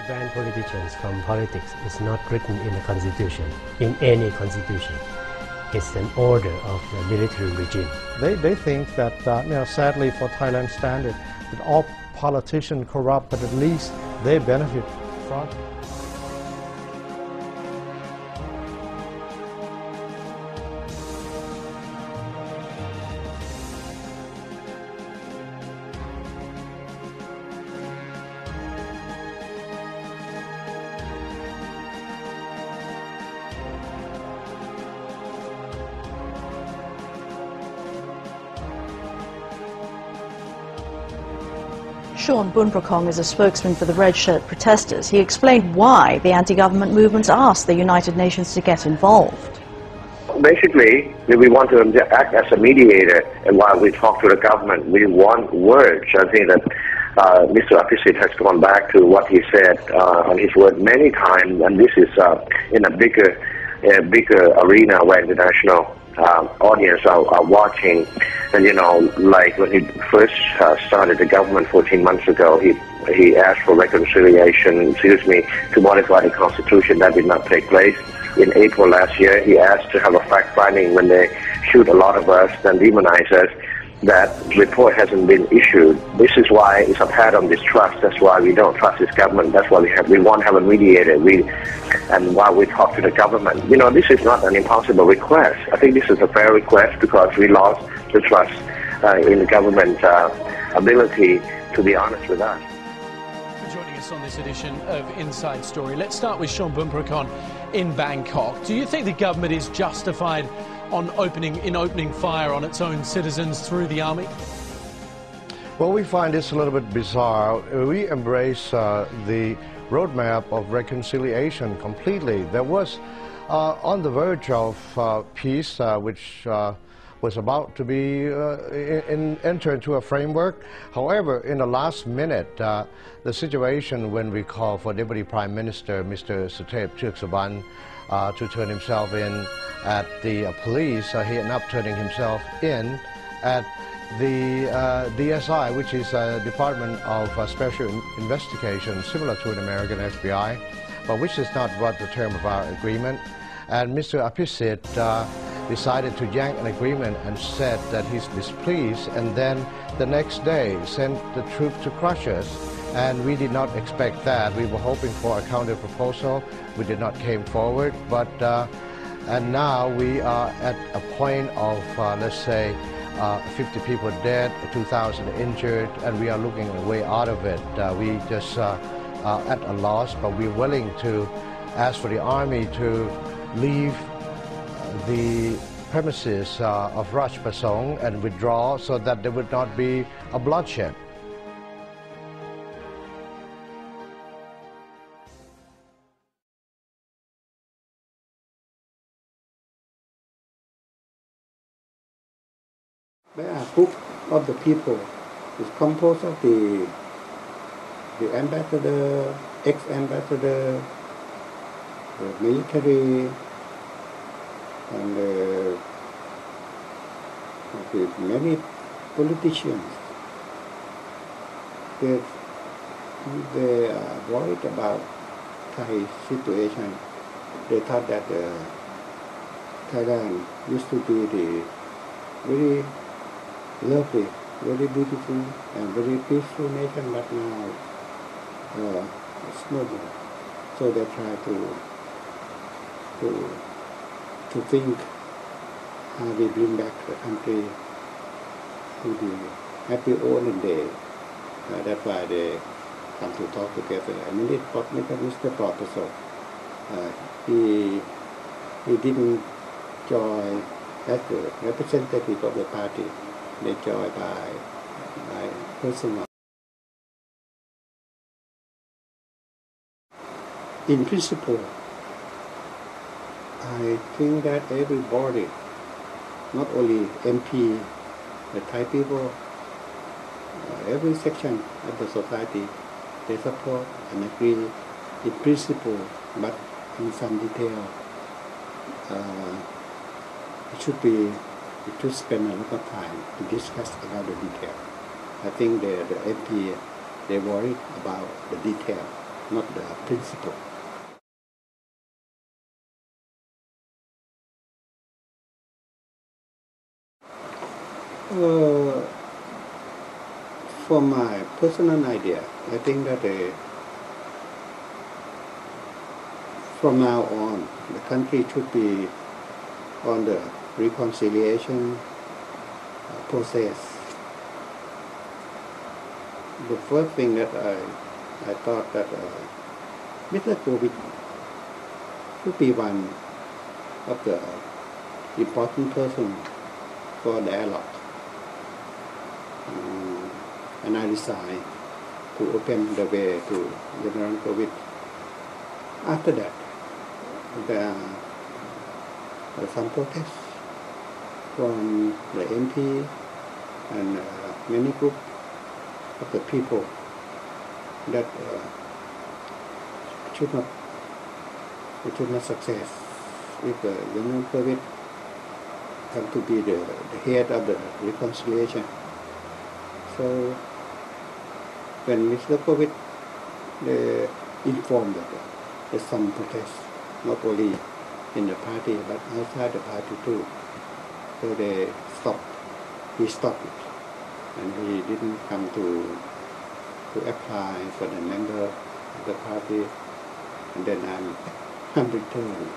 ban politicians from politics is not written in a constitution, in any constitution. It's an order of the military regime. They think that, sadly for Thailand standard, that all politicians corrupt, but at least they benefit from it. Sean Bunprakong is a spokesman for the Red Shirt protesters. He explained why the anti-government movements asked the United Nations to get involved. Basically, we want to act as a mediator, and while we talk to the government, we want words. I think that Mr. Apisit has gone back to what he said on his word many times, and this is in a bigger arena where international audience are watching. And like when he first started the government 14 months ago, he asked for reconciliation, to modify the constitution. That did not take place. In April last year, he asked to have a fact-finding when they shoot a lot of us and demonize us. That report hasn't been issued. This is why it's a pattern of distrust. That's why we don't trust this government. That's why we want to have a mediator. And while we talk to the government, this is not an impossible request. I think this is a fair request because we lost the trust in the government's ability to be honest with us. For joining us on this edition of Inside Story, let's start with Sean Bunprakong in Bangkok. Do you think the government is justified on opening fire on its own citizens through the army? Well, we find this a little bit bizarre. We embrace the roadmap of reconciliation completely. There was on the verge of peace, which was about to be enter into a framework. However, in the last minute, the situation when we call for Deputy Prime Minister Mr. Suthep Thaugsuban to turn himself in at the police, he ended up turning himself in at the DSI, which is a Department of Special Investigation, similar to an American FBI, but which is not what the term of our agreement. And Mr. Apisit decided to yank an agreement and said that he's displeased, and then the next day sent the troops to crush us. And we did not expect that. We were hoping for a counter proposal. We did not came forward, but and now we are at a point of let's say 50 people dead, 2,000 injured, and we are looking a way out of it. We just at a loss, but we're willing to ask for the army to leave the premises of Raj Pasong and withdraw so that there would not be a bloodshed. A group of the people is composed of the ambassador, ex-ambassador, the military, and many politicians. They are worried about Thai situation. They thought that Thailand used to be the very lovely, very beautiful, and very peaceful nation, but now it's no more. So they try to think how we bring back the country to the happy olden day. That's why they come to talk together. And Mr. Professor, he didn't join as the representative of the party. They joined by personal. In principle, I think that everybody, not only MP, the Thai people, every section of the society, they support and agree in principle, but in some detail, it should spend a lot of time to discuss about the detail. I think the MP, they worried about the detail. not the principle. For my personal idea, I think that from now on, the country should be on the reconciliation process. The first thing that I thought that Mr. Kovic should be one of the important person for dialogue. And I decided to open the way to General Kovic. After that, there are some protests from the MP and many groups of the people that should not success if General Kovic come to be the head of the reconciliation. So when Mr. Kovic informed that there's some protests, not only in the party but outside the party too. So he stopped it, and he didn't come to apply for the member of the party, and then I'm returned.